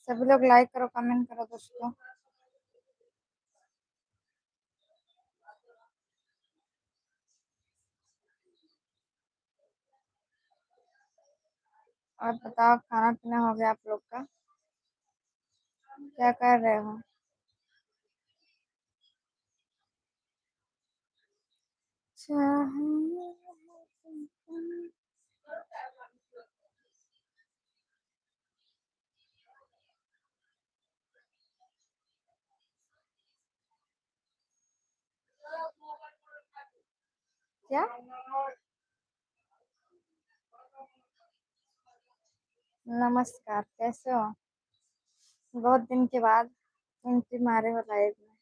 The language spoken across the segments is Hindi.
सभी लोग लाइक करो, कमेंट करो दोस्तों। और बताओ, खाना पीना हो गया आप लोग का? क्या कर रहे हो? चाहिए तुमको। क्या? नमस्कार, कैसे हो? बहुत दिन के बाद एंट्री मारे हो लाइव में।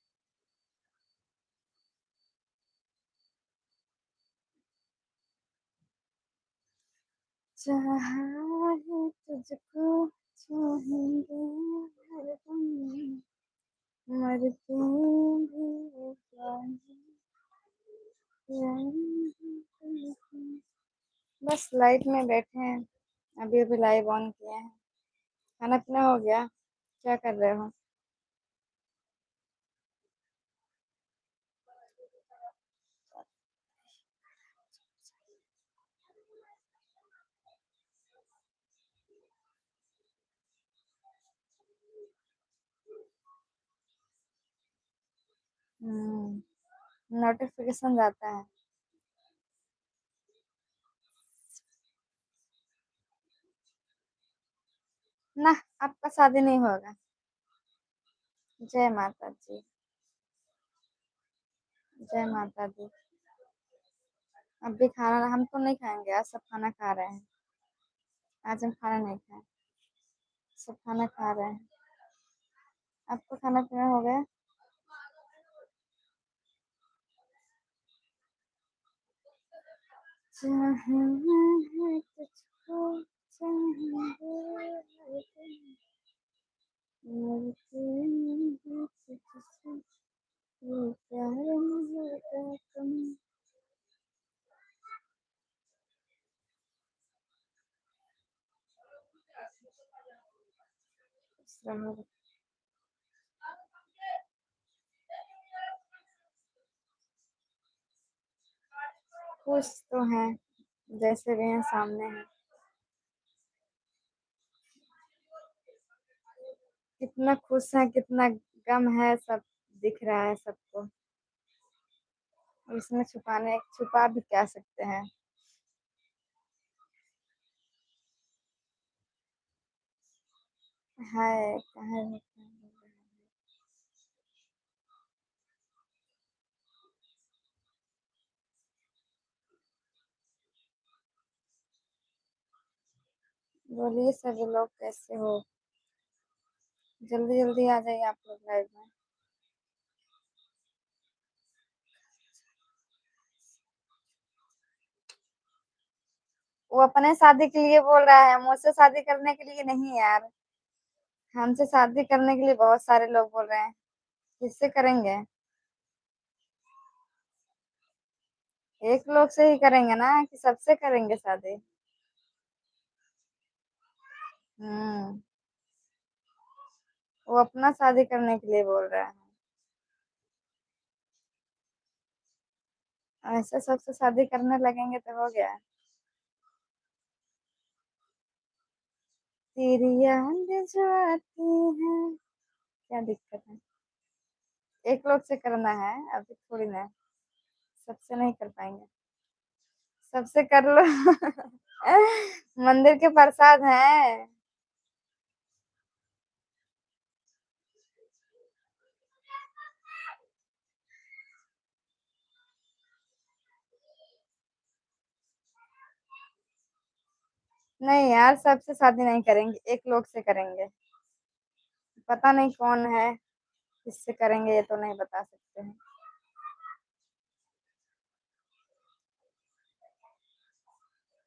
चाहे तुझको चाहेंगे हरदम, मरते भी जाएंगे। बस लाइट में बैठे हैं। अभी अभी लाइव ऑन किए हैं। खाना पीना हो गया? क्या कर रहे हो? नोटिफिकेशन जाता है। ना, आपका शादी नहीं होगा। जय माता दी। जय माता दी। अब भी खाना हम तो नहीं खाएंगे, आज सब खाना खा रहे हैं। आज हम खाना नहीं खाए। सब खाना खा रहे हैं। आपको खाना पीना हो गया? चाहना है तुझको, चाहेंगे हरदम, मरते हैं तुझसे, ये प्यार होगा कम। खुश तो हैं, जैसे भी हैं सामने हैं। कितना खुश है, कितना गम है, सब दिख रहा है सबको। और इसमें छुपा भी क्या सकते हैं। है कहे। बोलिए सभी लोग, कैसे हो? जल्दी जल्दी आ जाइए आप लोग लाइव में। वो अपने शादी के लिए बोल रहा है, मुझसे शादी करने के लिए नहीं यार। हमसे शादी करने के लिए बहुत सारे लोग बोल रहे हैं। किससे करेंगे? एक लोग से ही करेंगे ना, कि सबसे करेंगे शादी? हम्म। वो अपना शादी करने के लिए बोल रहा है। ऐसे सबसे शादी करने लगेंगे तो हो गया। तेरी याद जो आती है। क्या दिक्कत है? एक लोग से करना है, अभी थोड़ी ना। सबसे नहीं कर पाएंगे। सबसे कर लो। मंदिर के प्रसाद है। नहीं यार, सबसे शादी नहीं करेंगे, एक लोग से करेंगे। पता नहीं कौन है, किससे करेंगे ये तो नहीं बता सकते हैं।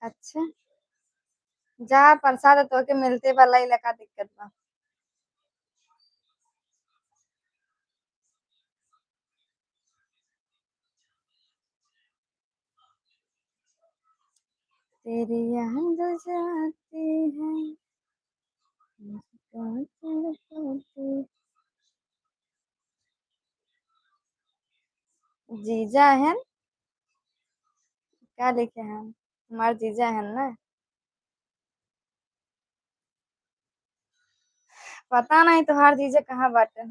अच्छा। जहाँ प्रसाद है तो के मिलते वाला ही लगा, दिक्कत बा। तेरी याद जो आती है। जीजा है। क्या लिखे हैं? हमारे जीजा है ना। पता नहीं तुम्हार जीजा कहाँ बाटे।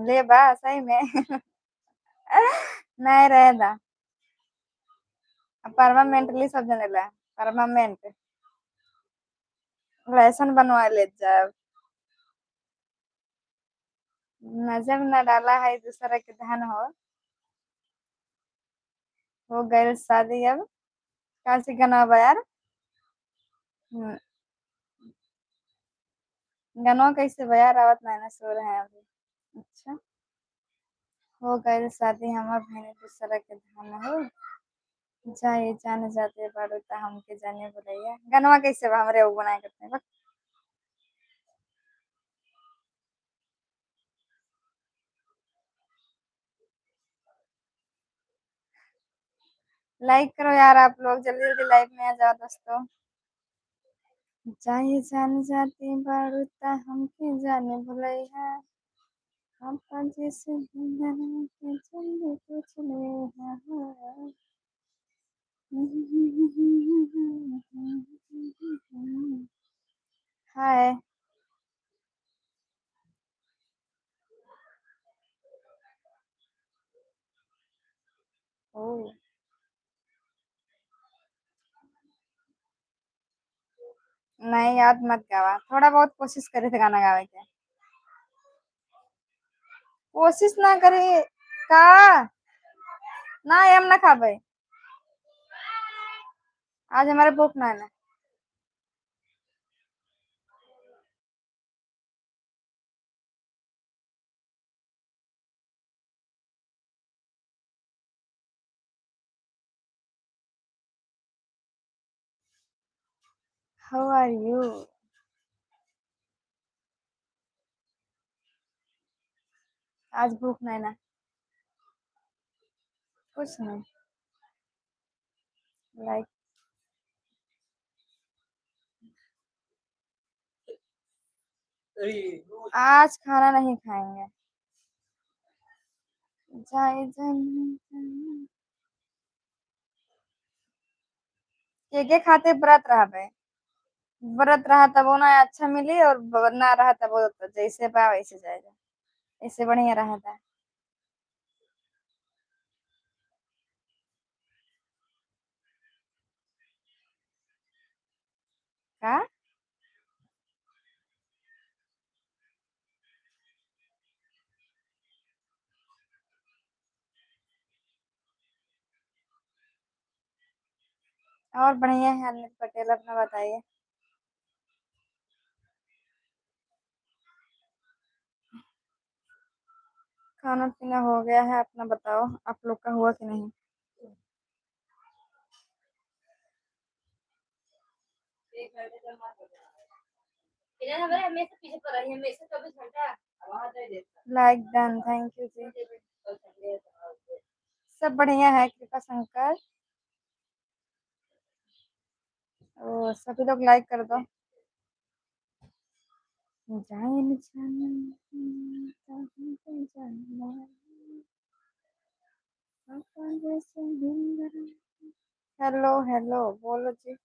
ले बा सही में। नहीं रहेगा। परमानेंटली सब जने ला। परमानेंट। लाइसेंस बनवा ले जाए। नजर न डाला है दूसरा के धन हो गई शादी अब। कहाँ से गनवा यार। हम्म, गनवा कैसे बा यार आवत नहीं ना सो रहे हैं अभी। अच्छा। हो गई शादी हमार बहन दूसरा के धन हो। जाए जाने जाते बाड़ू ता हमके जाने बुलैया गनवा कैसे बा हमरे वो बनाए करते हैं। लाइक करो यार आप लोग जल्दी जल्दी लाइव में आ जाओ दोस्तों। जाए जाने जाते बाड़ू ता हमके जाने बुलैया। पापा जी से दुल्हन के जल्दी पूछ ले हाँ। हाय। ओ। नहीं याद मत गावा थोड़ा बहुत कोशिश करे थे गाना गावे के। कोशिश ना करे। का ना हम ना खाबे। आज हमारे भूख ना है ना। How are you. आज भूख नहीं ना। कुछ नहीं। लाइक। आज खाना नहीं खाएंगे। जाए जन। के खाते व्रत रहा। व्रत रहा तब वो ना अच्छा मिली और ना रहा तब वो तो जैसे बा वैसे जाएगा। इससे बढ़िया रहा था। का। और बढ़िया है अनिल पटेल अपना बताइए। खाना पीना हो गया है अपना बताओ आप लोग का हुआ कि नहीं। लाइक डन थैंक यू जी। सब बढ़िया है कृपा शंकर। ओ सभी लोग लाइक कर दो। जान जान हेलो हेलो बोलो जी।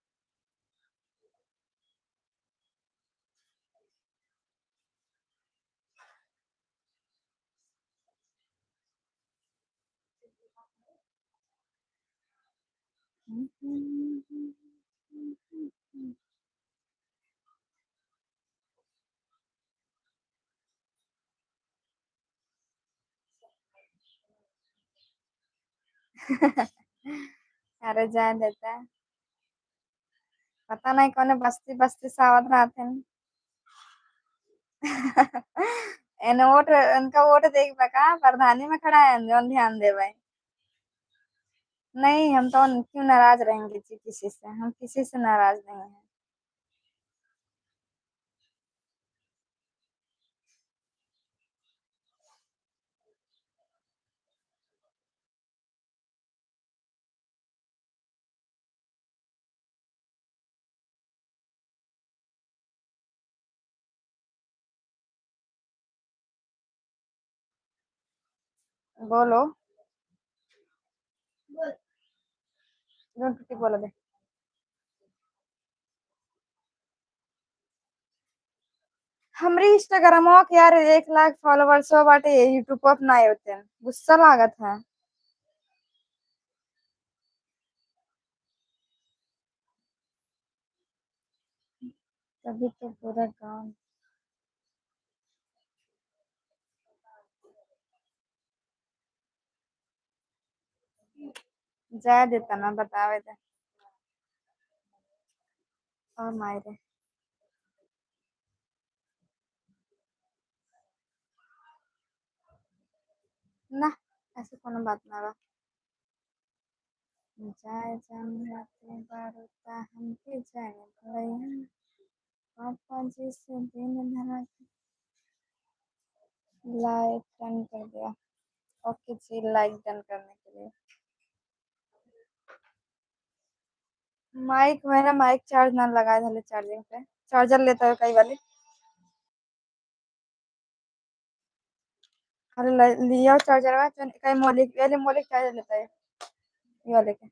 अरे जान देता है। पता नहीं कौन बस्ती बस्ती सावत रहते हैं। एन वोट उनका वोट देख बका प्रधानी में खड़ा है जो ध्यान दे भाई। नहीं, हम तो क्यों नाराज रहेंगे जी किसी से, हम किसी से नाराज नहीं है। बोलो। जो टुटी बोला दे। हमरे इंस्टाग्रामवा के यार 1 लाख फॉलोवर्स बाटे, यूट्यूब पर अपना होते हैं, गुस्सा लागत है। तभी तो पूरा गाँव। जाए देता ना बतावे दे। और मायरे। ना, ऐसे कोनो बात ना बा। जाए जान राते बारूता हमके जाने भलैया। पापा जी से दिन धरा के लाइक डन कर दिया। ओके जी, लाइक डन करने के लिए। माइक मेरा माइक चार्ज ना लगाए धले चार्जिंग पे। चार्जर लेता है कई वाले। अरे लिया चार्जर में कई मौलिक वाले मौलिक चार्जर लेता है ये वाले के।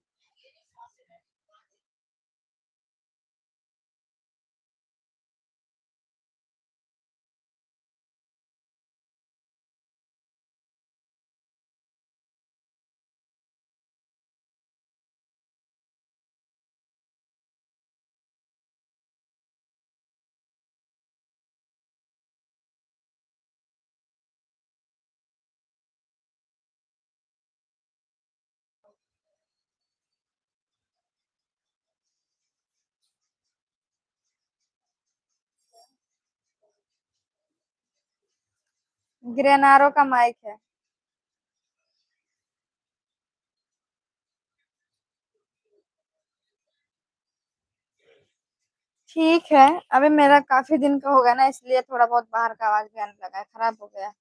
ग्रेनारो का माइक है। ठीक है। अभी मेरा काफी दिन का हो गया ना, इसलिए थोड़ा बहुत बाहर का आवाज भी आने लगा है, खराब हो गया।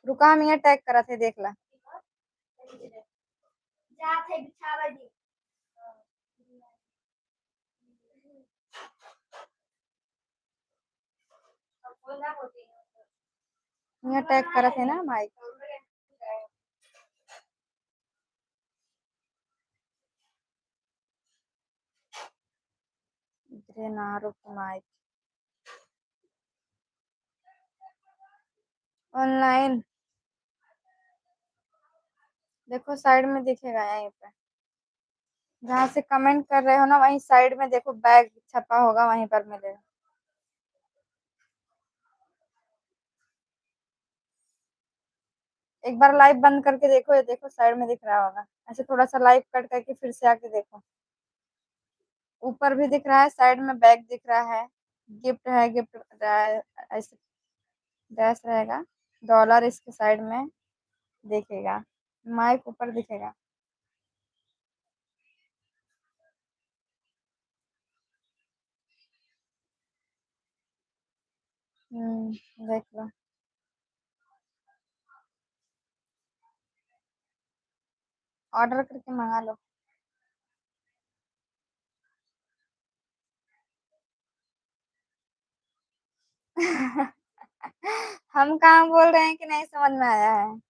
रुका, हम यहाँ टैग करा थे, देख ला। यहाँ टैग करा थे ना माइक। ग्रेनारो का माइक। ऑनलाइन। देखो साइड में दिखेगा यहीं पे। जहाँ से कमेंट कर रहे हो ना, वहीं साइड में देखो बैग छपा होगा, वहीं पर मिलेगा। एक बार लाइव बंद करके देखो, ये देखो साइड में दिख रहा होगा। ऐसे थोड़ा सा लाइव कट करके फिर से आके देखो। ऊपर भी दिख रहा है, साइड में बैग दिख रहा है। गिफ्ट है, गिफ्ट ऐसे डैश रहेगा। डॉलर इसके साइड में दिखेगा। माइक ऊपर दिखेगा। देख लो। ऑर्डर करके मंगा लो। हम कहाँ बोल रहे हैं कि नहीं समझ में आया है।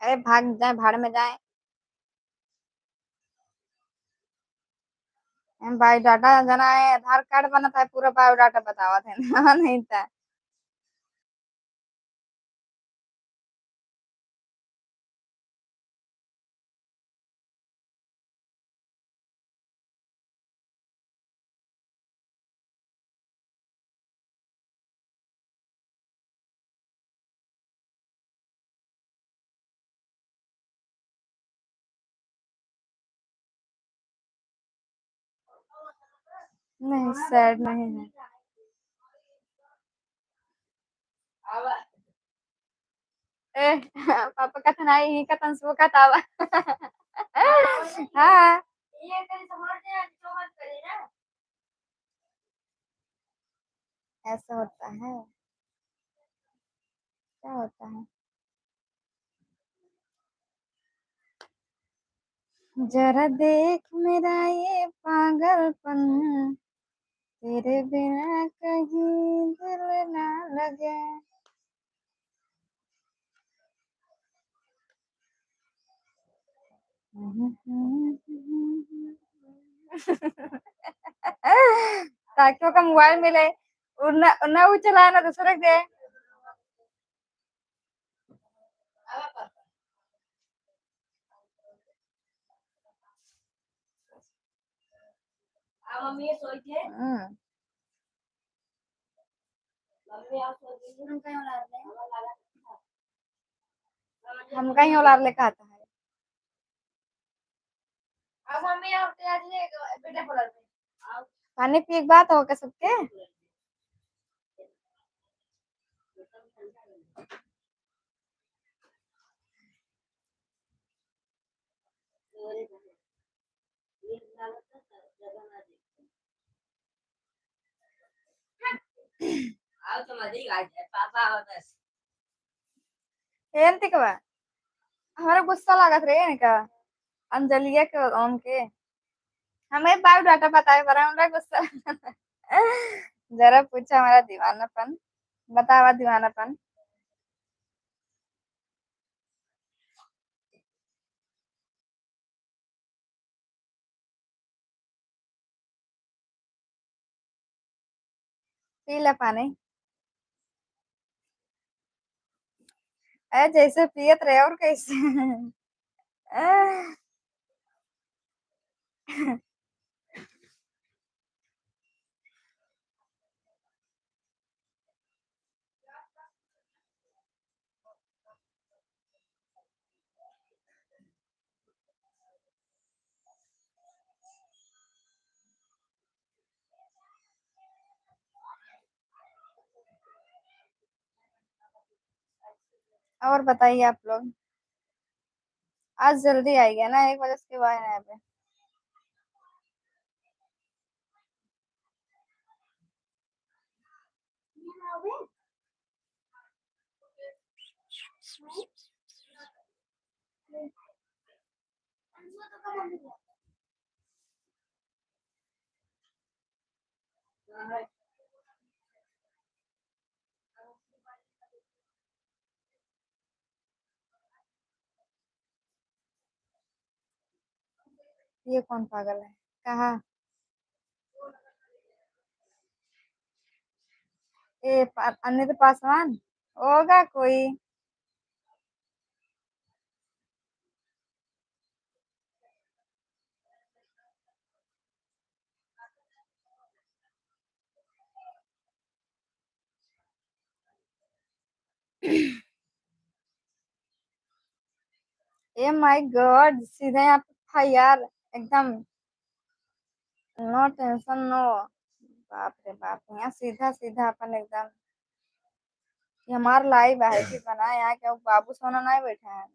अरे भाग जाए, भाड़ में जाए। बायोडाटा जना है, आधार कार्ड बना था, पूरा बायोडाटा बतावा थे ना नहीं था। नहीं, सैड नहीं है। ए पापा का था नहीं, ही का तंसु का तावा। हाँ। ये तेरी समझ नहीं आती तो मत करी ना। ऐसा होता है। क्या होता है? जरा देख मेरा ये पागलपन, तेरे बिना कहीं दिल ना लगे। ताकि का मोबाइल मिले, उड़ना उड़ना वो चलाए ना दूसरे के। मम्मी सोई थे। मम्मी आप सो गई। हम कहीं और लेके आता है। अब मम्मी आप आज बेटे बोला पानी पी एक बात हो क्या सबके। ఏంటి కవా हमारा गुस्सा लागत रहे इनका। अंजलिया के उनके हमें बायोडाटा बताए पर हमारा गुस्सा। जरा पूछा हमारा दीवानापन, बतावा दीवानापन। पी ला पानी। जैसे पियत रहे और कैसे। और बताइए आप लोग। आज जल्दी आई है ना, 1 बजे के बाद यहाँ पे। ये कौन पागल है? कहा? अन्य पासवान होगा कोई। ए माय गॉड, सीधे यहाँ पे फायर एकदम। No tension no. बाप रे बाप, यहाँ सीधा सीधा अपन एकदम। ये हमार लाइव है कि बना यहाँ क्या बाबू सोना नहीं बैठा है।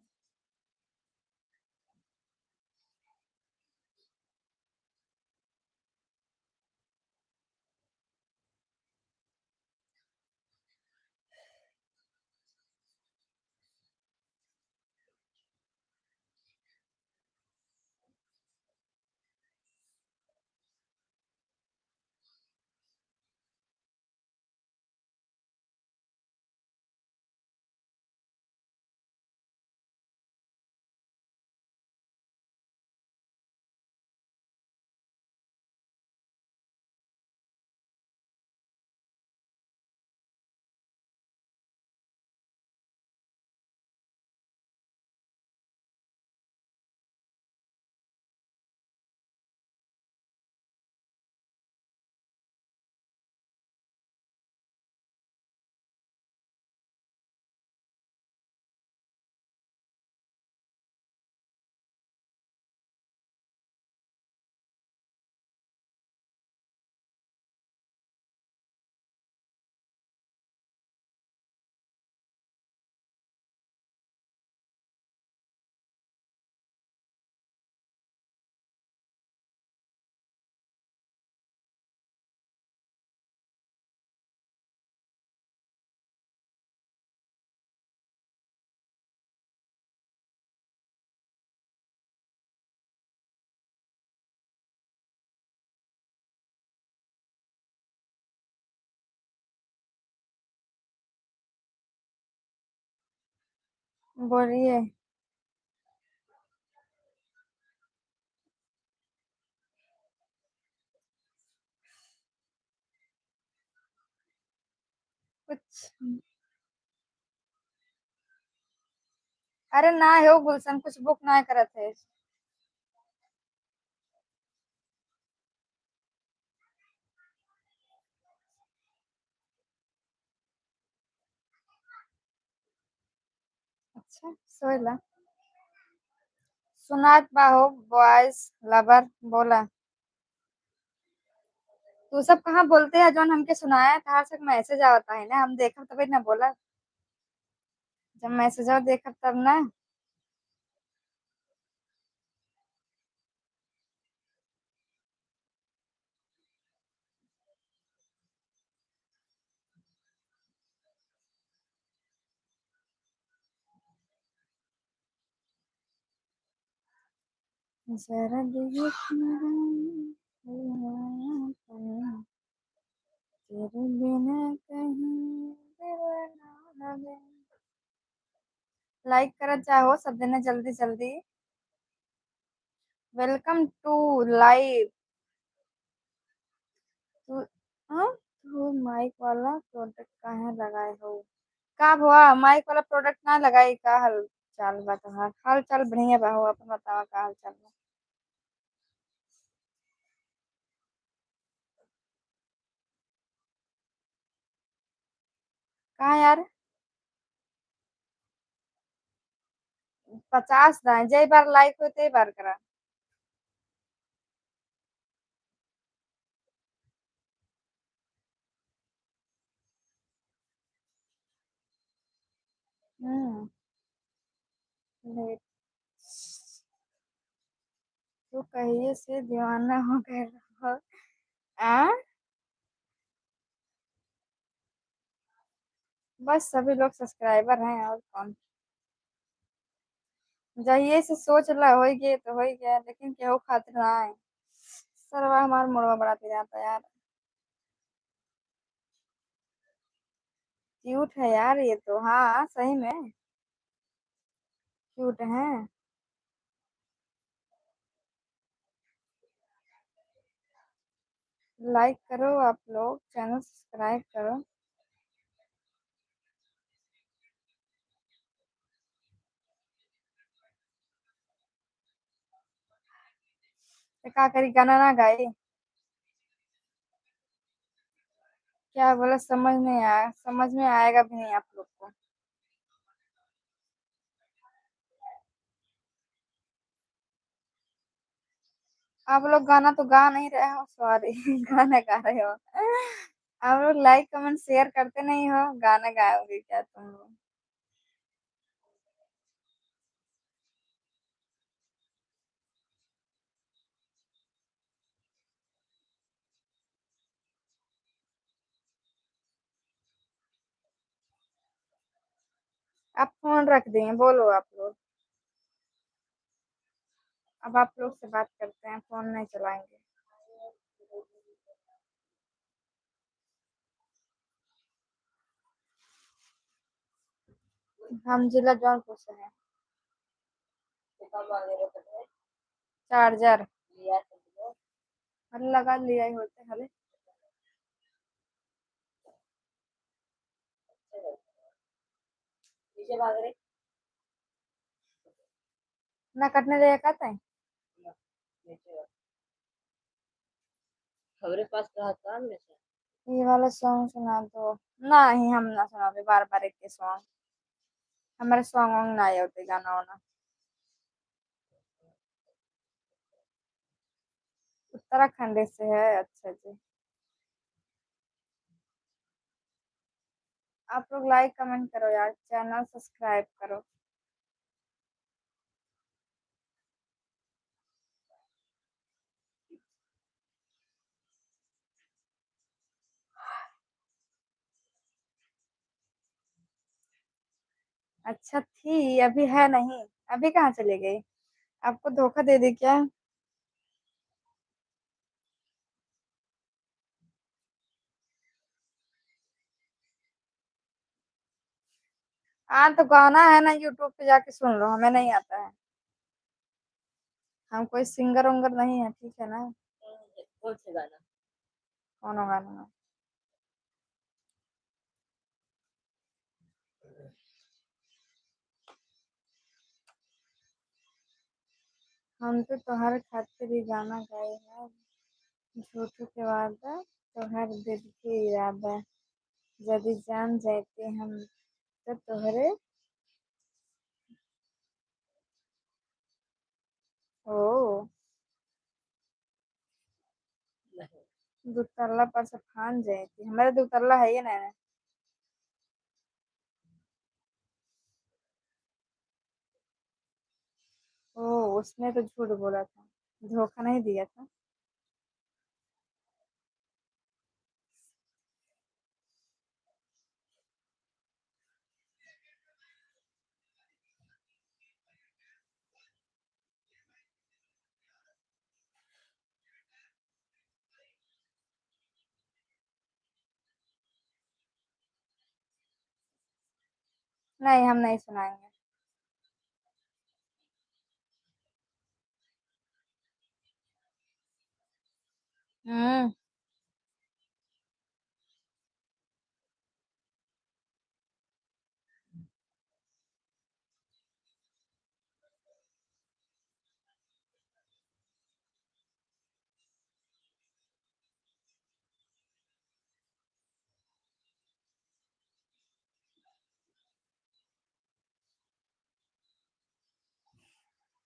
बोलिए। कुछ। अरे ना हो गुलशन, कुछ बुक ना करत है। अच्छा सोइला। सुनात बाहो बॉयज लवर बोला। तू सब कहाँ बोलते हैं जोन हमके सुनाया था तक मैसेज आवता है ना, हम देखा तभी ना बोला। जब मैसेज और देखा तब ना। जरा देखना तेरे बिना कहीं दिल ना लगे। लाइक करत जाओ सब देने जल्दी जल्दी। Welcome to live. तू हाँ तू माइक वाला प्रोडक्ट काहे लगाए हो? का हुआ माइक वाला प्रोडक्ट ना लगाई का हाल चाल बा तुम्हार? हाल चाल बढ़िया बा हो, अपन बतावा का हाल चाल बा? कहाँ यार? 50 दाए जय बार लाइक हो ते बार करा। हम्म। लेट। तू कहिए से दीवाना हो गए हो। आ? बस सभी लोग सब्सक्राइबर हैं और कौन। जहिए से सोच ला हो गए तो हो ही गया, लेकिन केहू खातिर ना है। सरवा हमार मुड़वा बड़ा जाता यार। क्यूट है यार ये तो, हाँ सही में क्यूट है। लाइक करो आप लोग, चैनल सब्सक्राइब करो। तो क्या करी, गाना ना गाए? क्या बोला समझ नहीं आया, समझ में आएगा भी नहीं आप लोग को। आप लोग गाना तो गा नहीं रहे हो, सॉरी गाना गा रहे हो। आप लोग लाइक कमेंट शेयर करते नहीं हो, गाना गाओगे क्या तुम लोग? आप फोन रख दिए, बोलो आप लोग। अब आप लोग से बात करते हैं, फोन नहीं चलाएंगे। हम जिला जौनपुर से हैं। चार्जर लगा लिया ही होते हले। ना कटने देगा कहते हैं। हमारे पास कहा था में से। ये वाला सॉन्ग सुना दो। नहीं हम ना सुनाते बार बार एक के सॉन्ग। हमारे सॉन्ग वॉन्ग ना आए होते गाना वाना। उत्तराखंड से है, अच्छा जी। आप लोग लाइक कमेंट करो यार, चैनल सब्सक्राइब करो। अच्छा थी, अभी है नहीं। अभी कहाँ चले गई? आपको धोखा दे दी क्या? हाँ तो गाना है ना, यूट्यूब पे जाके सुन लो, हमें नहीं आता है। हम कोई सिंगर उंगर नहीं है, ठीक है ना। कौन से गाना? कौन गाना? हम तो तोहर खातिर ही गाना गाए हैं, झूठ के वादा तोहर दिल के इरादा, यदि जान जाते हम तो तोहरे। ओ नहीं। दुतल्ला पर से फान जाती, हमारे दुतल्ला है ये ना। ओ उसने तो झूठ बोला था, धोखा नहीं दिया था। नहीं, हम नहीं सुनाएंगे। हम्म।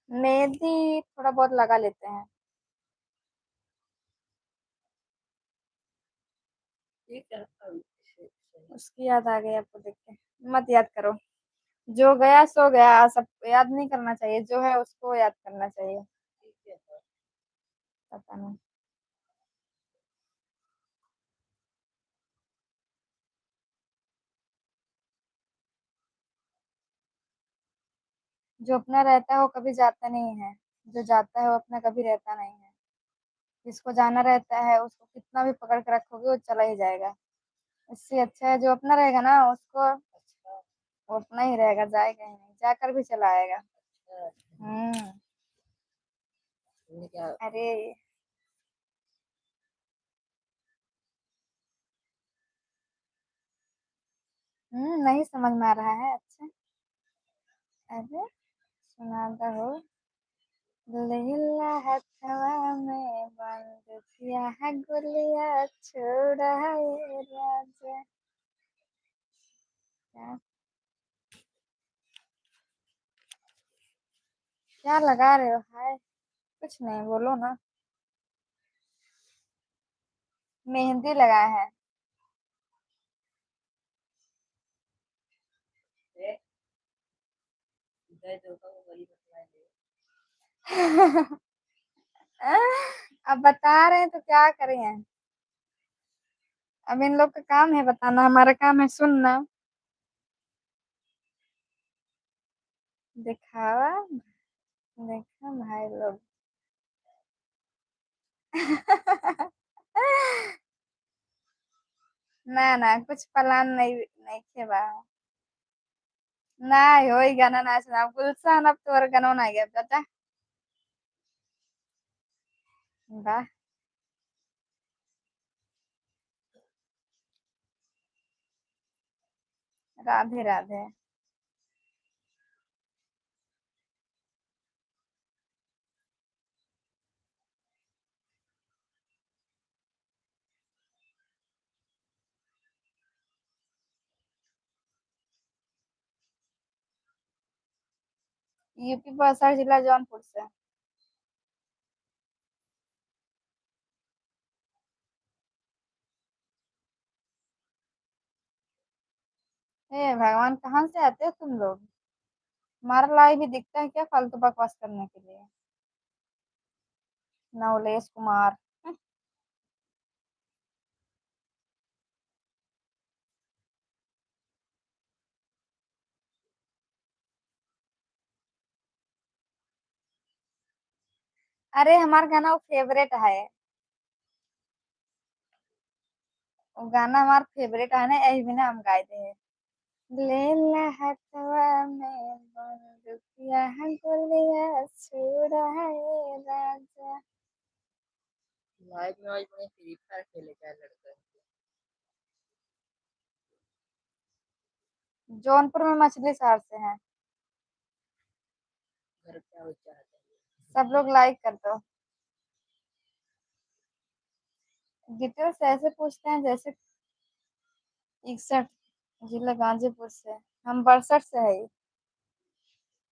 मेहंदी थोड़ा बहुत लगा लेते हैं। ठीक है उसकी याद आ गई आपको देख के। मत याद करो, जो गया सो गया, सब याद नहीं करना चाहिए, जो है उसको याद करना चाहिए। ठीक है। पता नहीं। जो अपना रहता है वो कभी जाता नहीं है, जो जाता है वो अपना कभी रहता नहीं है। जिसको जाना रहता है उसको कितना भी पकड़ के रखोगे वो चला ही जाएगा। इससे अच्छा है जो अपना रहेगा ना उसको, अच्छा। वो अपना ही रहेगा, जाएगा ही नहीं, जाकर भी चला आएगा। अच्छा, हम्म। तुमने क्या? अरे। नहीं समझ में आ रहा है, अच्छा। अरे सुनाता हो। लीला हथवा में बंद किया है गुलिया, छोड़ा है ये राजा। क्या? क्या लगा रहे हो, हाय? कुछ नहीं, बोलो ना। मेहंदी लगाए हैं। ए, गए तो कब वही बतला दे। अब बता रहे हैं तो क्या करें। अब इन लोग का काम है बताना, हमारा काम है सुनना। दिखावा। देखा भाई लोग। ना ना, कुछ प्लान नहीं नहीं थे बा। ना हो ही गाना नाचना गुलशन, अब तो गाना ना गया बेटा। वाह। राधे राधे। यूपी बक्सर जिला जौनपुर से। हे भगवान, कहाँ से आते हो तुम लोग? हमारा लाई भी दिखता है क्या फालतू बकवास करने के लिए? नवलेश कुमार। अरे हमारा गाना वो फेवरेट है। वो गाना हमारा फेवरेट है ना, यही बिना हम गाए थे। लेला हथवा में बंदूकिया गोलियां छुड़ा है राजा। लाइफ में आज मैंने फ्री फायर खेले क्या लड़का। जौनपुर में मछली शहर से है। घर क्या हो चाहते हैं। सब लोग लाइक कर दो। डिटेल्स ऐसे पूछते हैं जैसे 61 जिला गाजीपुर से। हम 62 से है।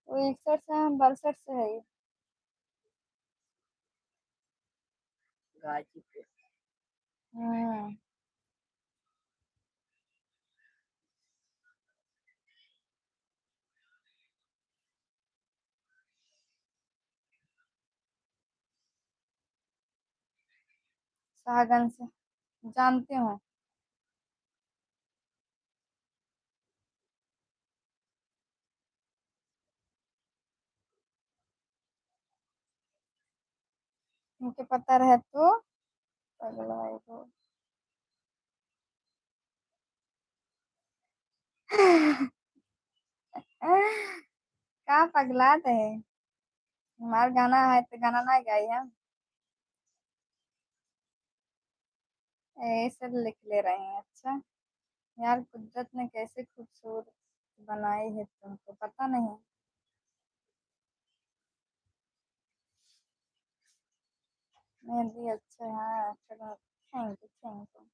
वो 61 से, हम 62 से है। गाजीपुर। हम्म। शाहगंज से जानती हूँ। मुझे पता रहे तो अगला भाई को। का पगलात है। हमारा गाना है तो गाना ना गाई हम। ऐसे लिख ले रहे हैं। अच्छा यार, कुदरत ने कैसे खूबसूरत बनाई है, तुमको पता नहीं। मेहंदी अच्छा है। हाँ, चलो थैंक यू थैंक यू।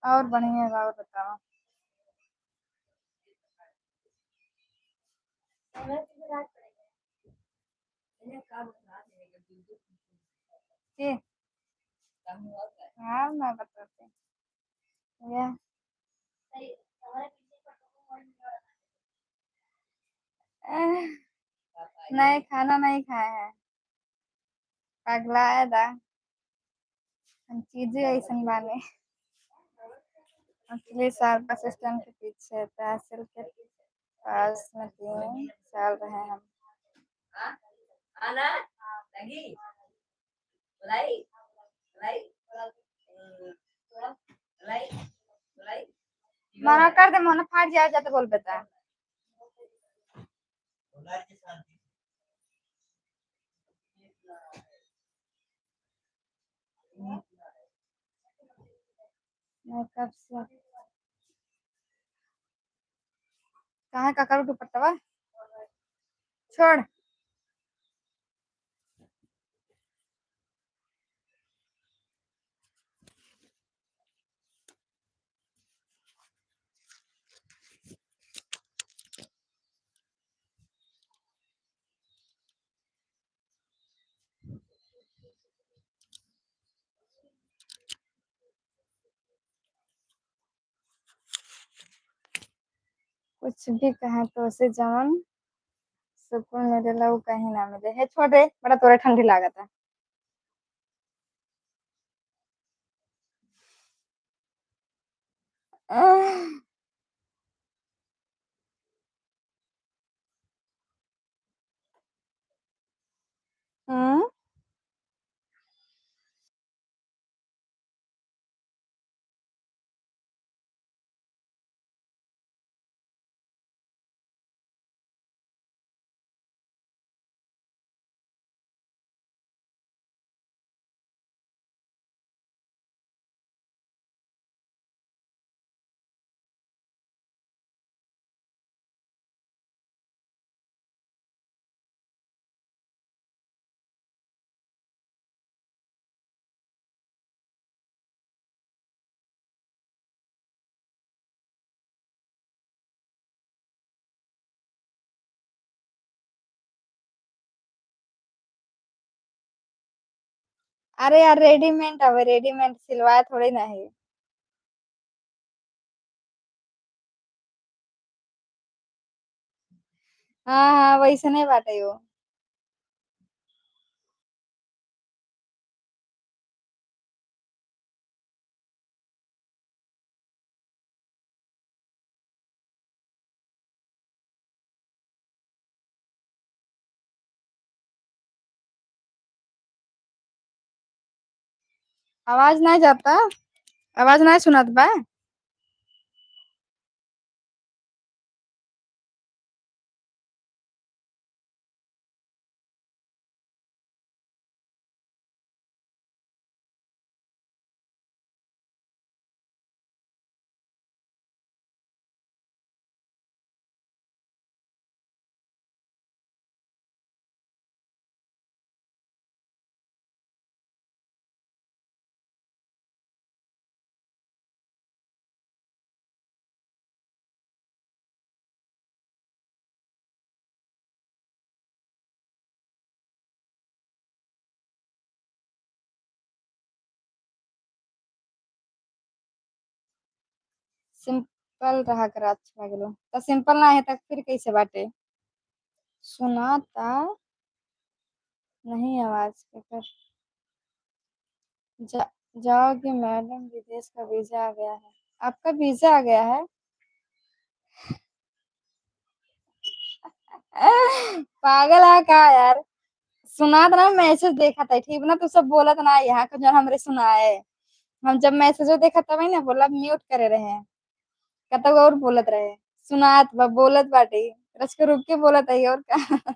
और बढ़िया है, और बताओ। जी। हाँ मैं बताती हूँ। नहीं, खाना नहीं खाए हैं। पगलाए दा। हम चीजें ऐसन बाने। असली साल बस स्टैंड के पीछे तहसील के पास में 3 साल रहे हम। आना लगी बुलाई बुलाई बुलाई बुलाई। मना कर दे, मना फाट जाए जाते बोल बेटा। मैं कब से कहाँ का करूँ दुपट्टा छोड़। कुछ भी कहे तो उसे जवन सुकून मिले वो कहीं ना मिले है। छोड़ रे, बड़ा तोरे ठंडी लागत है। हम्म। अरे यार, रेडीमेड अब रेडीमेड सिलवाया थोड़ी ना है। हाँ हाँ, वैसे नहीं बाटे वो। आवाज नहीं जाता, आवाज नहीं सुनात बा। सिंपल रहा कर अच्छा लगलो, तो सिंपल ना है तक फिर कैसे बाटे। सुनाता नहीं आवाज के कर। जा, जाओगे मैडम, विदेश का वीजा आ गया है। आपका वीजा आ गया है। पागल है का यार। सुना था ना, मैसेज देखा था ठीक ना, तू सब बोला था ना यहाँ का जो हमरे सुना है। हम जब मैसेज देखा तब ना बोला म्यूट करे रहे, कतक और बोलत रहे। सुनात बा बोलत बाटे, रच के रुक के बोलत है और का।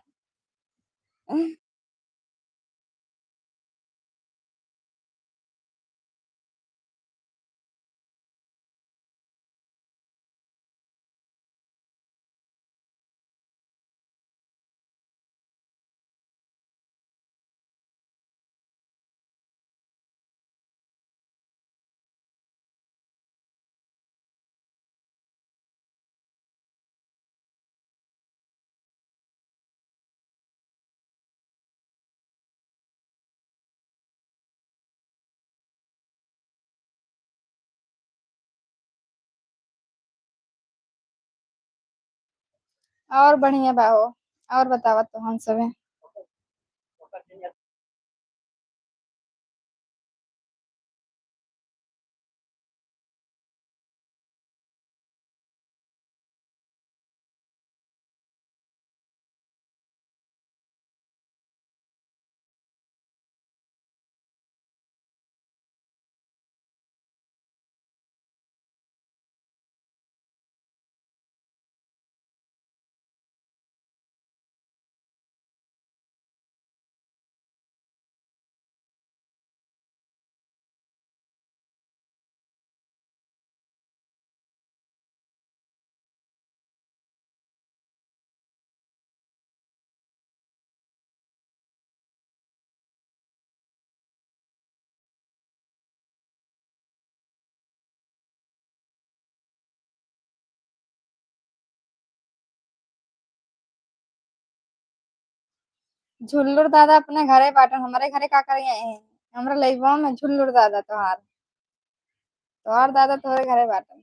और बढ़िया बा हो। और बतावा तो हम सब है। झुल्लुर दादा अपने घरे बाटन, हमारे घरे का करिए हैं। हमरा लइबा में झुल्लुर दादा तोहार, तोहार दादा तोहरे घरे बाटन।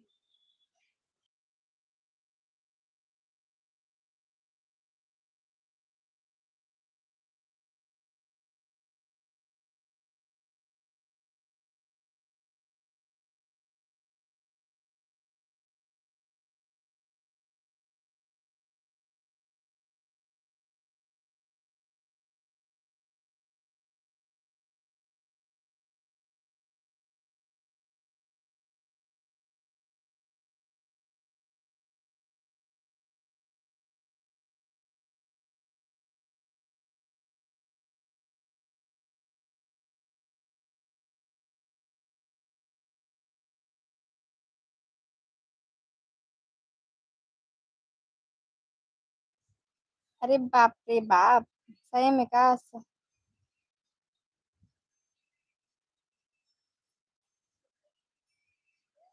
अरे बाप रे बाप, सही में का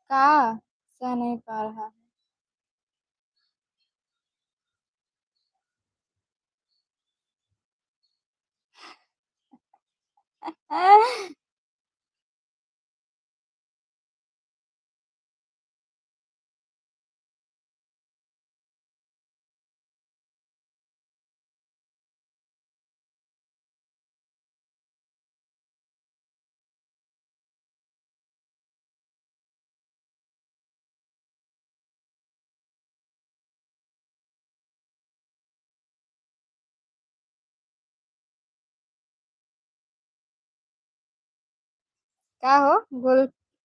का सह नहीं पा रहा है। का हो गुल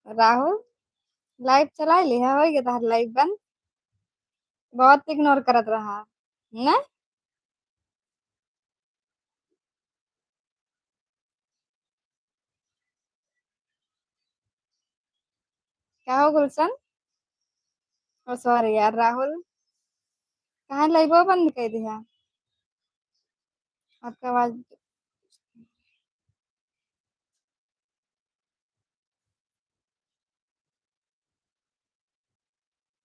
राहुल लाइव चला ली है हो गया तार लाइव बंद बहुत इग्नोर करत रहा न क्या हो गुलशन ओ सॉरी यार राहुल कहाँ लाइव बंद कर दिया आपका आवाज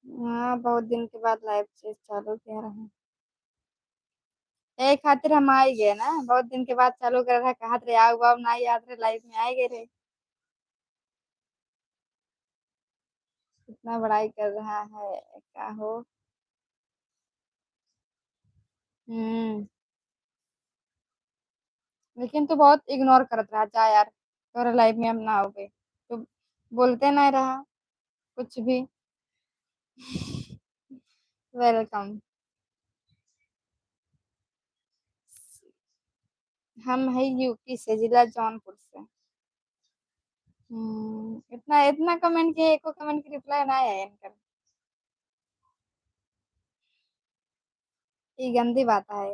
हाँ बहुत दिन के बाद लाइव चीज चालू किया रहा एक खातिर हम आ ही गए ना बहुत दिन के बाद चालू कर रहा कहा रे आओ बाब ना याद रे लाइव में आए गए रे कितना बड़ाई कर रहा है क्या हो हम्म लेकिन तू बहुत इग्नोर करत रहा जा यार तोरा लाइफ में हम ना हो गए तो बोलते नहीं रहा कुछ भी वेलकम हम है यूपी से जिला जौनपुर से इतना इतना कमेंट किए एको कमेंट की रिप्लाई ना आया इनका ये गंदी बात है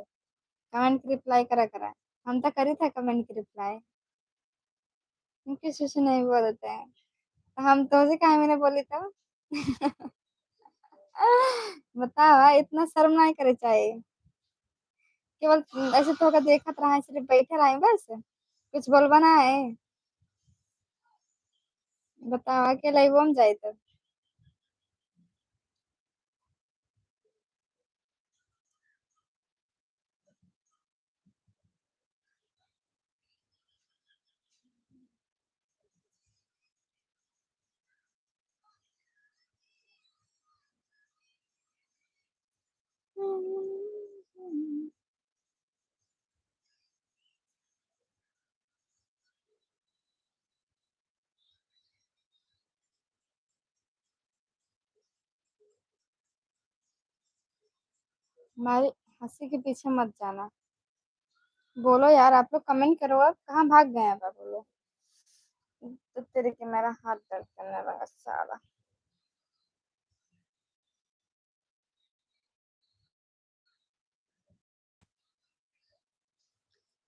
कमेंट की रिप्लाई करा करा हम तो करी था कमेंट की रिप्लाई हम किसी से नहीं बोलते हैं हम तो से कहा मैंने बोली तो बतावा इतना शर्म नहीं करे चाहिए केवल ऐसे तो होकर देखत रहा है सिर्फ बैठे रहे बस कुछ बोलबा ना है बताओ अकेला ही बम जाए तो हमारी हंसी के पीछे मत जाना बोलो यार आप लोग कमेंट करो अब कहाँ भाग गए अब आप लोग तो तेरे के मेरा हाथ दर्द करने लगा सारा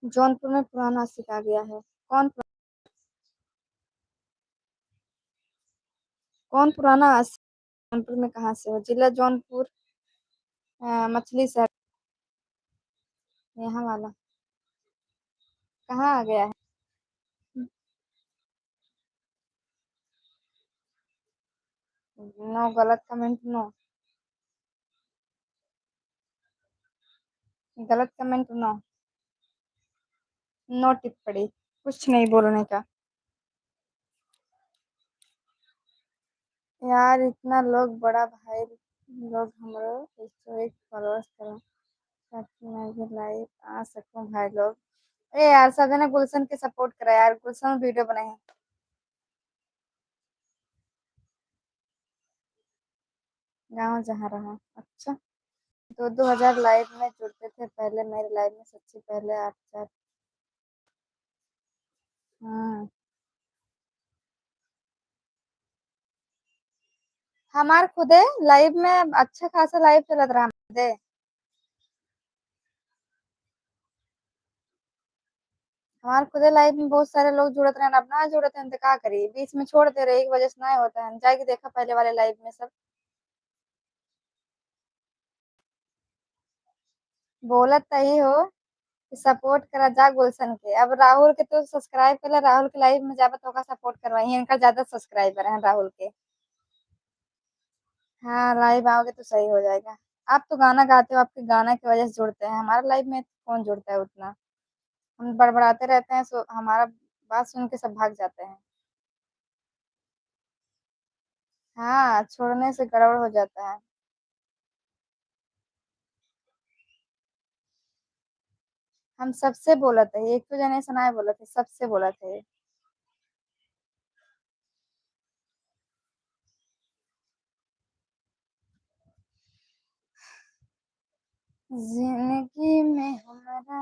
जौनपुर में पुराना सिखा गया है कौन पुराना जौनपुर में कहाँ से हो जिला जौनपुर मछली शहर यहाँ वाला कहाँ आ गया है नो गलत कमेंट नो गलत कमेंट नो नो टिप्पणी कुछ नहीं बोलने का यार इतना लोग बड़ा भाई लोग हमरो 101 फॉलोअर्स करो ताकि मैं भी लाइव आ सकूं भाई लोग ए यार सब ने गुलशन के सपोर्ट करा यार गुलशन वीडियो बनाए हैं गाँव जहाँ रहा अच्छा 2-2 हजार लाइव में जुड़ते थे पहले मेरे लाइव में सबसे पहले 8 हजार हम्म हमार खुदे लाइव में अच्छा खासा लाइव चलत रहा खुदे हमारे खुदे लाइव में बहुत सारे लोग जुड़त रहे अब ना जुड़ते हैं तो क्या करिए बीच में छोड़ दे रहे एक वजह से ना होता है जाके देखा पहले वाले लाइव में सब बोलत तही हो सपोर्ट करा जा गुलशन के अब राहुल के तो सब्सक्राइब कर राहुल के लाइव में जाबा तो का सपोर्ट करवाई इनका ज्यादा सब्सक्राइबर है राहुल के हाँ लाइव आओगे तो सही हो जाएगा आप तो गाना गाते हो आपके गाना की वजह से जुड़ते हैं हमारे लाइव में कौन जुड़ता है उतना हम बड़बड़ाते रहते हैं सो हमारा बात सुन के सब भाग जाते हैं हाँ छोड़ने से गड़बड़ हो जाता है हम सबसे बोला था एक तो जने सुनाए बोला थे सबसे बोला थे जिंदगी में हमारा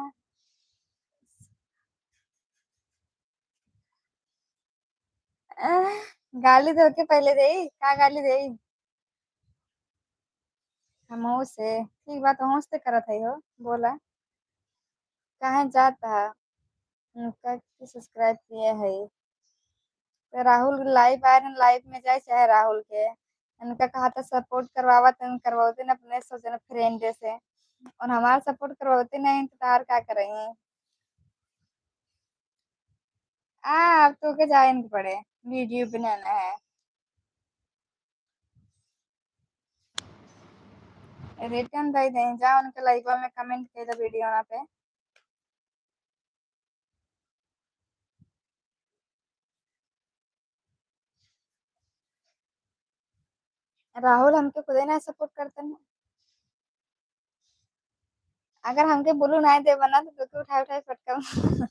गाली दो के पहले दे का गाली दे हम से ठीक बात हो से करत है हो बोला कहाँ जाता है उनका सब्सक्राइब किए है तो राहुल लाइव आए न लाइव में जाए चाहे राहुल के उनका कहा था सपोर्ट करवावा तो करवाते न अपने सोचना फ्रेंड जैसे और हमारा सपोर्ट करवाते नहीं तो तार क्या करेंगे अब तो के जाए नहीं पड़े वीडियो बनाना है रिटर्न दे दें जाओ उनके लाइव में कमेंट कर दो वीडियो वहाँ पे राहुल हमके खुद ही ना सपोर्ट करते हैं अगर हमके बोलू नहीं दे बना तो तू उठा उठा पटका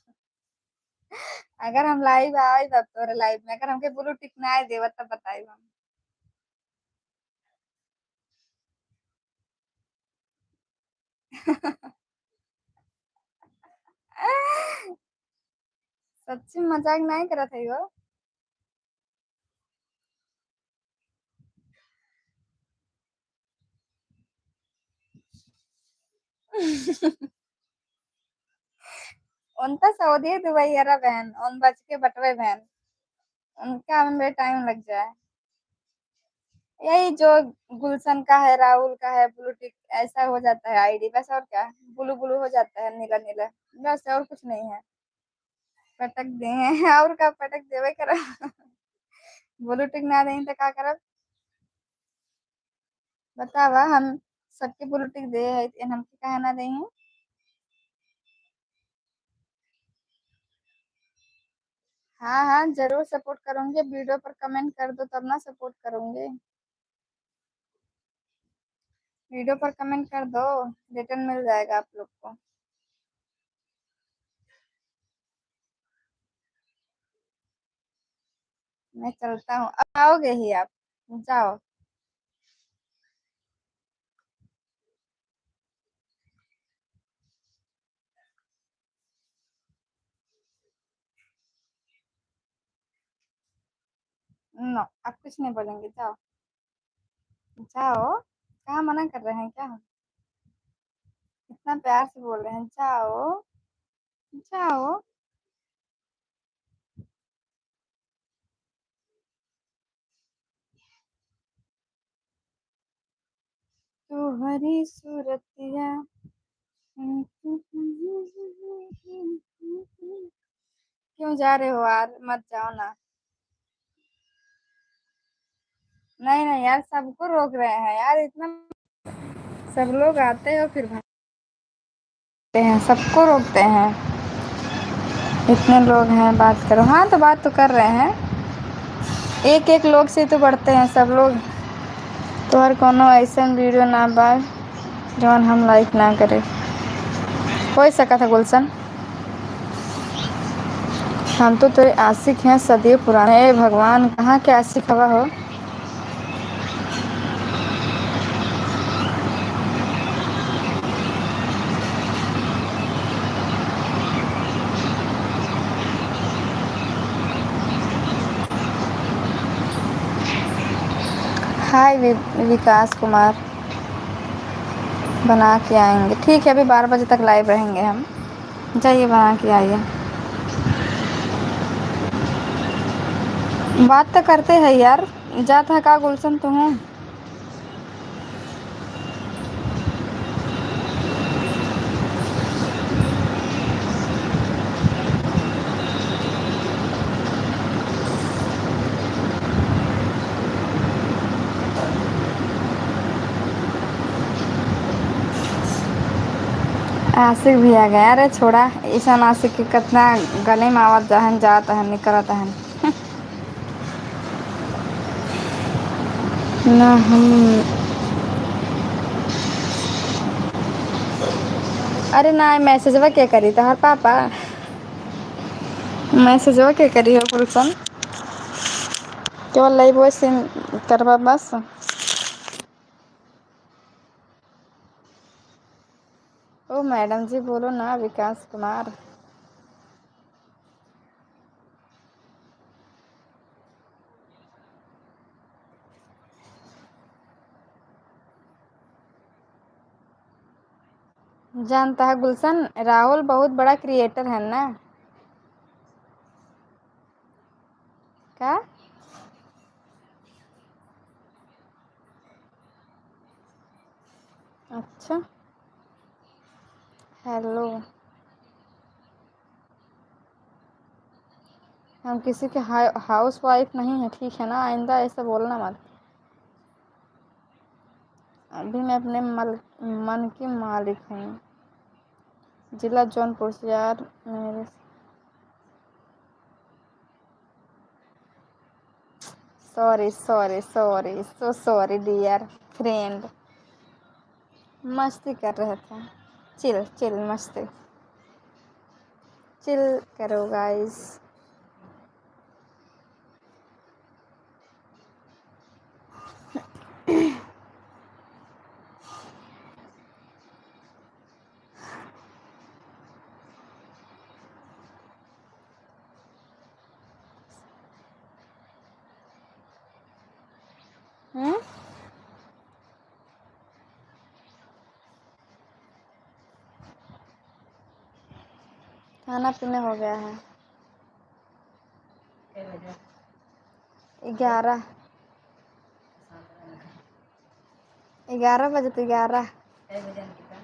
अगर हम लाइव आए तब तोरे लाइव में अगर हमके बोलू टिक ना देव तब बताई हम सच्ची मजाक नहीं करत है वो उनका सऊदी दुबई यारा बहन उन बच के बटवे बहन उनका हमें टाइम लग जाए यही जो गुलशन का है राहुल का है ब्लू टिक ऐसा हो जाता है आईडी बस और क्या ब्लू ब्लू हो जाता है नीला नीला बस और कुछ नहीं है पटक दे और का पटक देवे कर ब्लू टिक ना दें तो का करब बतावा हम सबके ब्लू टिक दे है हमके कहे ना दें हाँ हाँ जरूर सपोर्ट करूंगे वीडियो पर कमेंट कर दो तब ना सपोर्ट करूंगे वीडियो पर कमेंट कर दो रिटर्न मिल जाएगा आप लोग को मैं चलता हूँ अब आओगे ही आप जाओ नो आप कुछ नहीं बोलेंगे जाओ जाओ कहाँ मना कर रहे हैं क्या इतना प्यार से बोल रहे हैं जाओ जाओ तुम्हारी सूरतिया क्यों जा रहे हो यार मत जाओ ना नहीं नहीं यार सबको रोक रहे हैं यार इतना सब लोग आते हो फिर भागते हैं सबको रोकते हैं इतने लोग हैं बात करो हाँ तो बात तो कर रहे हैं एक एक लोग से तो बढ़ते हैं सब लोग तो हर कोनो ऐसा वीडियो ना बा जौन हम लाइक ना करे हो सका था गुलशन हम तो तेरे आशिक हैं सदियों पुराने ए भगवान कहाँ के आशिक हवा हो हाय विकास कुमार बना के आएंगे ठीक है अभी 12 बजे तक लाइव रहेंगे हम जाइए बना के आइए बात तो करते हैं यार जाता है का गुलशन तुम आशिक भी आ गया अरे छोड़ा ईशा आशिक के कितना गले में आवाज जहन जाता है निकलता है ना हम अरे ना मैसेजवा क्या करी तोहर पापा मैसेजवा क्या करी हो गुलशन केवल लाइव वॉइस करवा बस ओ मैडम जी बोलो ना विकास कुमार जानता है गुलशन, राहुल बहुत बड़ा क्रिएटर है ना। क्या? अच्छा, हेलो। हम किसी के हाउस वाइफ नहीं है, ठीक है ना, आइंदा ऐसा बोलना मत। अभी मैं अपने मन की मालिक हूँ। जिला जौनपुर से यार मेरे। Sorry sorry sorry, so sorry dear friend. मस्ती कर रहे थे। चिल चिल मस्ती। चिल करो गाइस। हम्म। खाना पीना हो गया है। क्या बजा 11। शांत रहना। 11 बजे तो 11। क्या बजा अंकिता?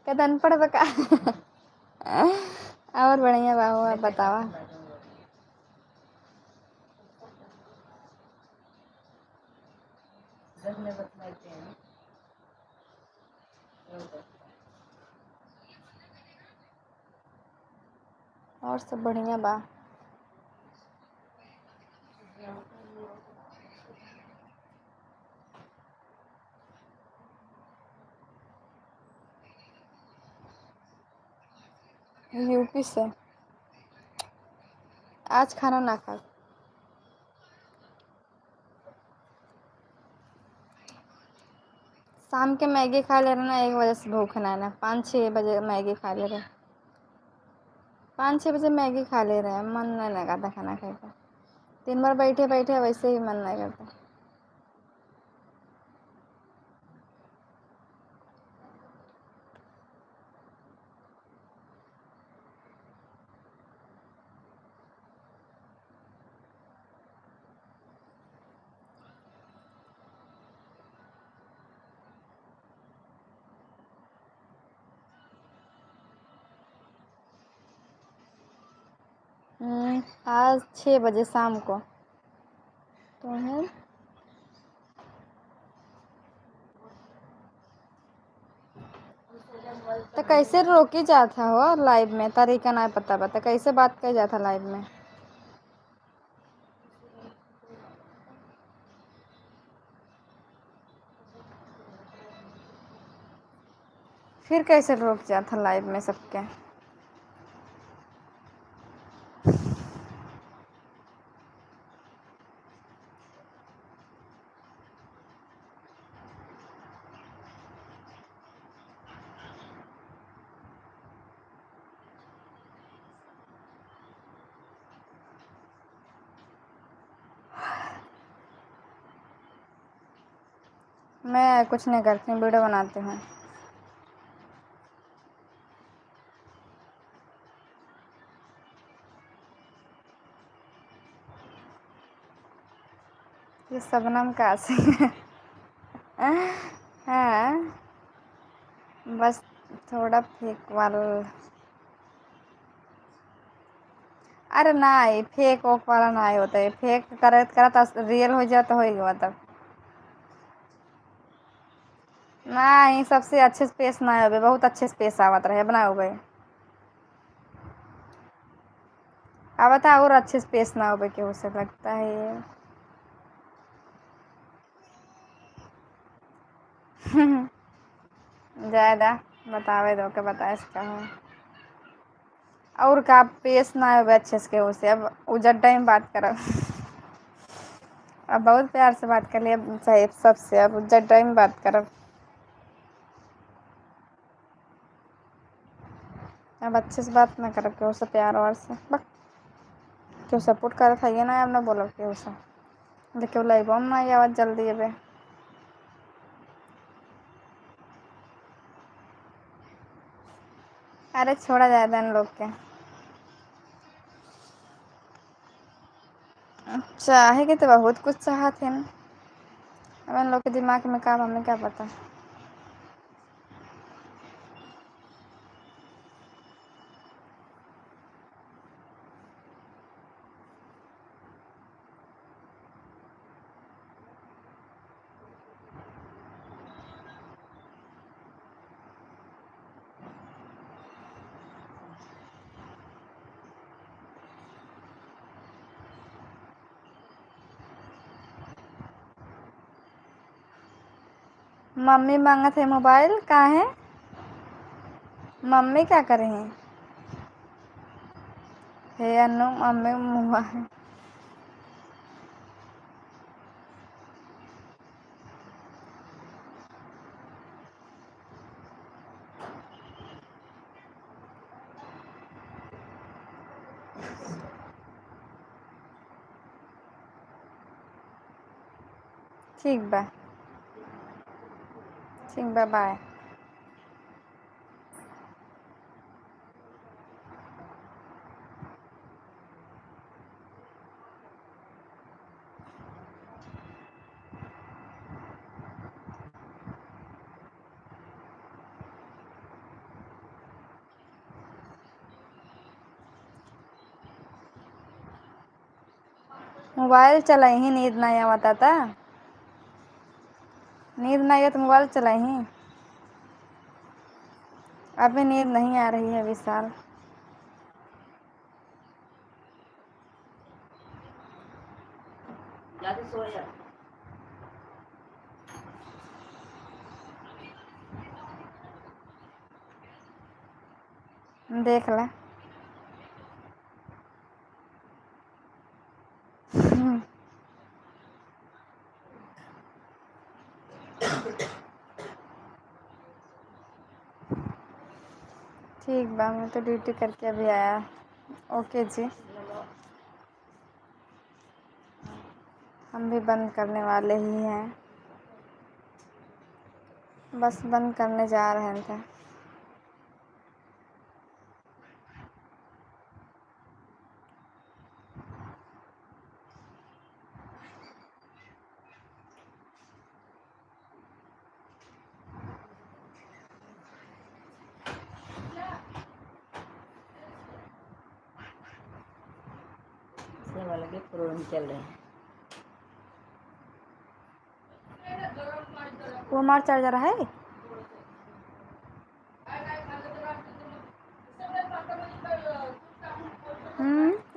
कहता अनपढ़ बका। और बढ़िया बाबू, आप मैं बतावा। कैसे बैठूंगा? 10 मिनट बतलाते हैं। और सब बढ़िया बा। यूपी से। आज खाना ना खा। शाम के मैगी खा ले रहे ना, 1 बजे से भूख ना है ना, 5-6 बजे मैगी खा ले रहे। 5-6 बजे मैगी खा ले रहे हैं, मन नहीं करता खाना खाने का। दिन भर बैठे बैठे वैसे ही मन नहीं करता। आज 6 बजे शाम को। तुम्हें तो कैसे रोकी जाता हो लाइव में, तरीका ना पता बता, कैसे बात कर जाता लाइव में। फिर कैसे रोक जाता लाइव में सबके। मैं कुछ नहीं करती हूँ, वीडियो बनाती हूँ। ये शबनम का से। हाँ, बस थोड़ा फेक वाला। अरे नहीं, फेक ओक वाला नहीं होता है, फेक करत करत रियल हो जाए तो होएगा मतलब। नहीं, सबसे अच्छे स्पेस ना हो, बहुत अच्छे स्पेस आवत रहे बनाओ भाई। अब बता, और अच्छे स्पेस ना हो के हो से लगता है ये। ज्यादा बतावे दो के बताए इसका हो। और का पेश ना हो अच्छे से केहू से, अब उजर टाइम बात करो। अब बहुत प्यार से बात कर लिया सही सबसे, अब उजर टाइम बात करो। अब अच्छे से बात ना करो केहू से, प्यार और से बस। केहू सपोर्ट कर था ये ना, अब ना बोलो केहू से। देखो लाइव ना आवाज जल्दी है बे। अरे छोड़ा जाता इन लोग के। चाहे के तो बहुत कुछ चाहत है। अब इन लोग के दिमाग में का हमें क्या पता। मम्मी मांगत है मोबाइल का है। मम्मी क्या करे हैं? हे अनु मम्मी मोबाइल। ठीक बा। ठीक बा, बाय। मोबाइल चलाई ही नींद नहीं आवता था। नींद नहीं है तो मोबाइल चलाई ही। अभी नींद नहीं आ रही है विशाल। जाके सो जा। देख ले। ठीक बा, मैं तो ड्यूटी करके अभी आया। ओके जी, हम भी बंद करने वाले ही हैं। बस बंद करने जा रहे थे। इसने वाले के प्रोग्राम चल रहे हैं। वो हमारा चार्जर है।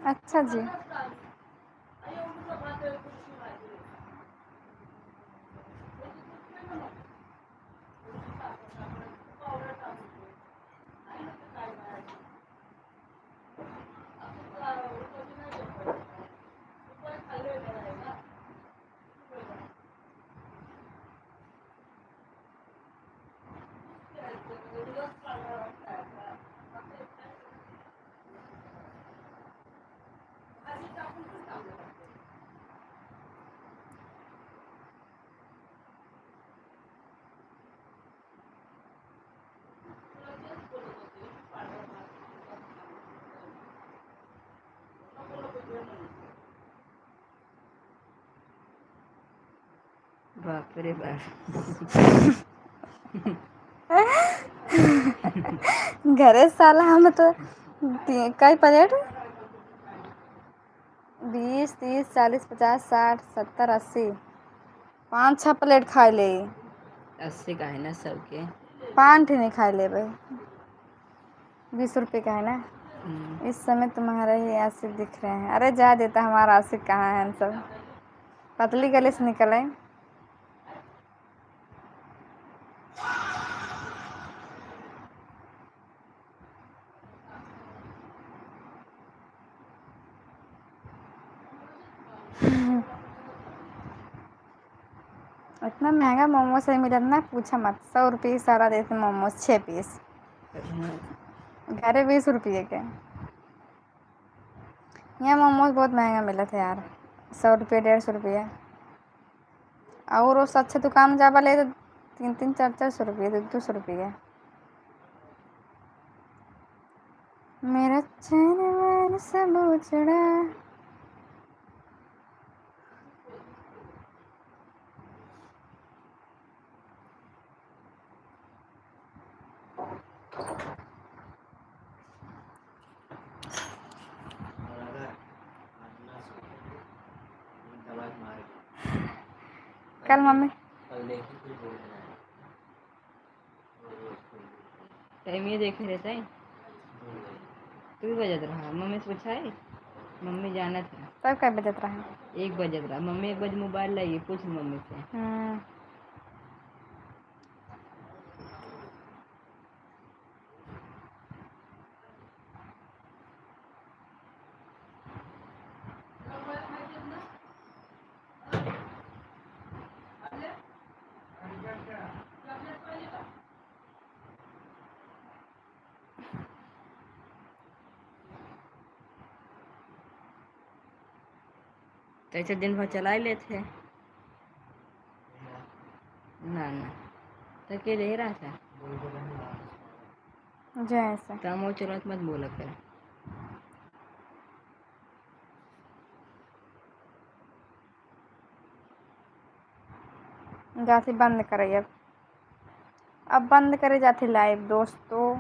अच्छा जी। बाप रे बाप। घरे साला हम तो कई प्लेट 20 30 40 50 60 70 80 5 6 प्लेट खा ले। 80 का है ना सबके। 5 नहीं खा ले भाई। 20 रुपये का है ना। इस समय तुम्हारे ही आशिक दिख रहे हैं। अरे जा देता, हमारा आशिक कहाँ है? हम सब पतली गले से निकले। इतना महंगा मोमोज से मिला ना, पूछा मत। 100 रुपये सारा देते मोमोज 6 पीस। घरे 20 रुपये के। यहाँ मोमोज बहुत महंगा मिला था यार। 100 रुपये 150 रुपये। और उस अच्छे दुकान जाबा ले तो 300 400 रुपये 200 रुपये। मेरा चैन वैन सब उजड़ा। और अगर आज ना सोते तो दवा मार के कल मम्मी कल देखी कुछ बोल रहा है टाइम ये देखे रहता है बोल रही तू बजत रहा मम्मी से पूछा है मम्मी जाना था तब क्या बजत रहा। 1 बजत रहा मम्मी 1 बजे मोबाइल लाई पूछ मम्मी से तो ऐसे दिन भर चला ही लेते ना ना तो के रह रहा था बोल के बहन वापस जैसे काम वो चलो मत बोला कर जाती बंद करे अब बंद करे जाती लाइव दोस्तों।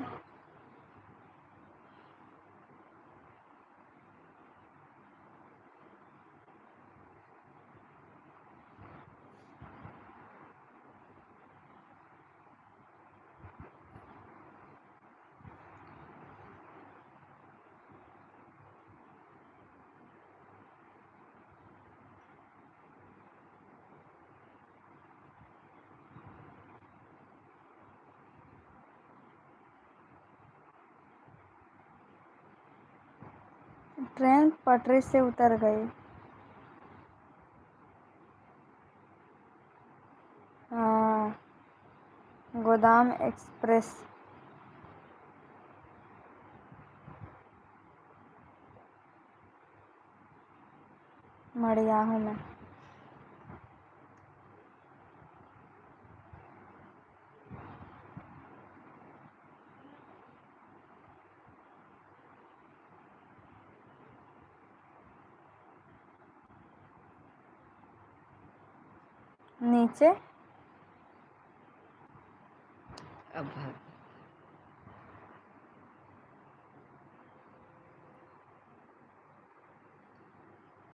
ट्रेन पटरी से उतर गई। हाँ, गोदाम एक्सप्रेस मड़ियाहू में। नीचे अब